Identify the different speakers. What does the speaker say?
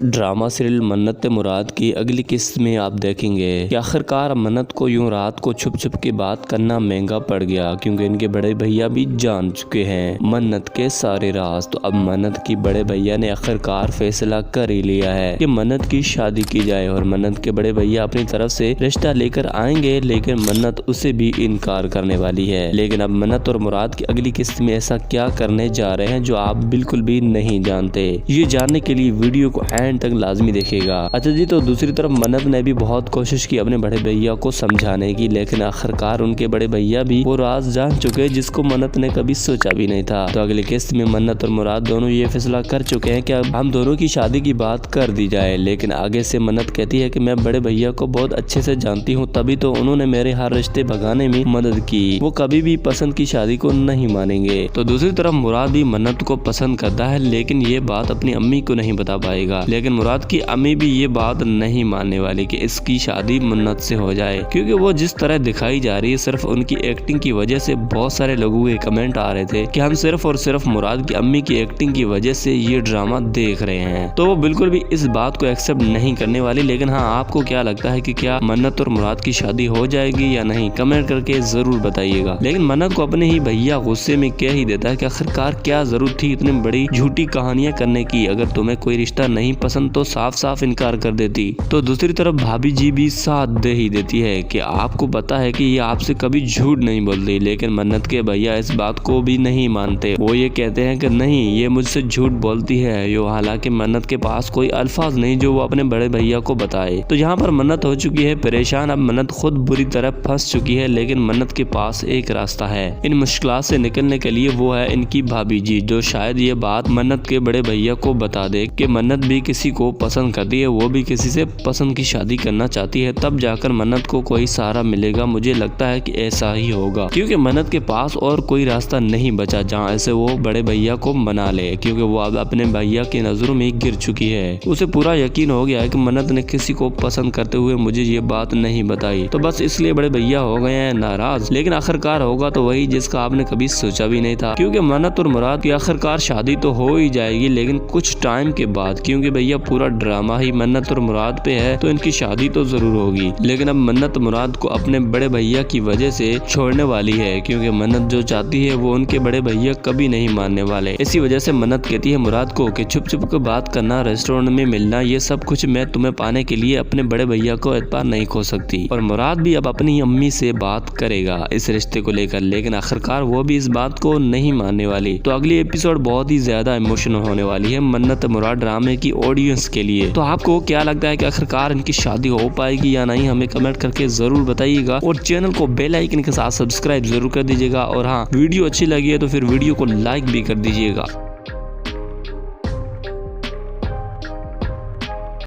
Speaker 1: Drama serial मन्नत मुराद की अगली किस्त में आप देखेंगे कि आखिरकार मन्नत को यूं रात को छुप छुप के बात करना महंगा पड़ गया, क्योंकि इनके बड़े भैया भी जान चुके हैं मन्नत के सारे राज। तो अब मन्नत की बड़े भैया ने आखिरकार फैसला कर ही लिया है कि मन्नत की शादी की जाए और मन्नत के बड़े भैया अपनी तरफ से रिश्ता लेकर आएंगे, लेकिन मन्नत उसे भी इनकार करने वाली है। लेकिन अब मन्नत और मुराद की अगली किस्त में ऐसा क्या करने जा रहे हैं जो आप बिल्कुल भी नहीं जानते। ये जानने के लिए वीडियो को तक लाजमी देखेगा। अच्छा जी, तो दूसरी तरफ मन्नत ने भी बहुत कोशिश की अपने बड़े भैया को समझाने की, लेकिन आखिरकार उनके बड़े भैया भी वो राज जान चुके जिसको मन्नत ने कभी सोचा भी नहीं था। तो अगली किस्त में मन्नत और मुराद दोनों ये फैसला कर चुके हैं कि अब हम दोनों की शादी की बात कर दी जाए। लेकिन आगे से मन्नत कहती है कि मैं बड़े भैया को बहुत अच्छे से जानती हूँ, तभी तो उन्होंने मेरे हर रिश्ते भगाने में मदद की, वो कभी भी पसंद की शादी को नहीं मानेंगे। तो दूसरी तरफ मुराद भी मन्नत को पसंद करता है, लेकिन ये बात अपनी अम्मी को नहीं बता पाएगा। लेकिन मुराद की अम्मी भी ये बात नहीं मानने वाली कि इसकी शादी मन्नत से हो जाए, क्योंकि वो जिस तरह दिखाई जा रही है सिर्फ उनकी एक्टिंग की वजह से बहुत सारे लोगों के कमेंट आ रहे थे कि हम सिर्फ और सिर्फ मुराद की अम्मी की एक्टिंग की वजह से ये ड्रामा देख रहे हैं। तो वो बिल्कुल भी इस बात को एक्सेप्ट नहीं करने वाली। लेकिन हाँ, आपको क्या लगता है कि क्या मन्नत और मुराद की शादी हो जाएगी या नहीं, कमेंट करके जरूर बताइएगा। लेकिन मन्नत को अपने ही भैया गुस्से में कह ही देता है कि आखिरकार क्या जरूरत थी इतनी बड़ी झूठी कहानियां करने की, अगर तुम्हें कोई रिश्ता नहीं पसंद तो साफ साफ इनकार कर देती। तो दूसरी तरफ भाभी जी भी साथ दे ही देती है कि आपको पता है कि ये आपसे कभी झूठ नहीं बोलती। लेकिन मन्नत के भैया इस बात को भी नहीं मानते, वो ये कहते हैं कि नहीं, ये मुझसे झूठ बोलती है। यो हालांकि मन्नत के पास कोई अल्फाज नहीं जो वो अपने बड़े भैया को बताए। तो यहाँ पर मन्नत हो चुकी है परेशान। अब मन्नत खुद बुरी तरह फंस चुकी है, लेकिन मन्नत के पास एक रास्ता है इन मुश्किलात से निकलने के लिए, वो है इनकी भाभी जी, जो शायद ये बात मन्नत के बड़े भैया को बता दे कि मन्नत भी किसी को पसंद करती है, वो भी किसी से पसंद की शादी करना चाहती है, तब जाकर मन्नत को कोई सहारा मिलेगा। मुझे लगता है कि ऐसा ही होगा, क्योंकि मन्नत के पास और कोई रास्ता नहीं बचा जहाँ ऐसे वो बड़े भैया को मना ले, क्योंकि वो अब अपने भैया की नजरों में गिर चुकी है। उसे पूरा यकीन हो गया है कि मन्नत ने किसी को पसंद करते हुए मुझे ये बात नहीं बताई, तो बस इसलिए बड़े भैया हो गए हैं नाराज। लेकिन आखिरकार होगा तो वही जिसका आपने कभी सोचा भी नहीं था, क्योंकि मन्नत और मुराद की आखिरकार शादी तो हो ही जाएगी, लेकिन कुछ टाइम के बाद, क्योंकि भैया पूरा ड्रामा ही मन्नत और मुराद पे है, तो इनकी शादी तो जरूर होगी। लेकिन अब मन्नत मुराद को अपने बड़े भैया की वजह से छोड़ने वाली है, क्योंकि मन्नत जो चाहती है वो उनके बड़े भैया कभी नहीं मानने वाले। इसी वजह से मन्नत कहती है मुराद को कि छुप छुप कर बात करना, रेस्टोरेंट में मिलना, ये सब कुछ मैं तुम्हें पाने के लिए अपने बड़े भैया को एतबार नहीं खो सकती। और मुराद भी अब अपनी अम्मी से बात करेगा इस रिश्ते को लेकर, लेकिन आखिरकार वो भी इस बात को नहीं मानने वाली। तो अगली एपिसोड बहुत ही ज्यादा इमोशनल होने वाली है मन्नत मुराद ड्रामे की ऑडियंस के लिए। तो आपको क्या लगता है कि आखिरकार इनकी शादी हो पाएगी या नहीं, हमें कमेंट करके जरूर बताइएगा। और चैनल को बेल आइकन के साथ सब्सक्राइब जरूर कर दीजिएगा। और हाँ, वीडियो अच्छी लगी है तो फिर वीडियो को लाइक भी कर दीजिएगा।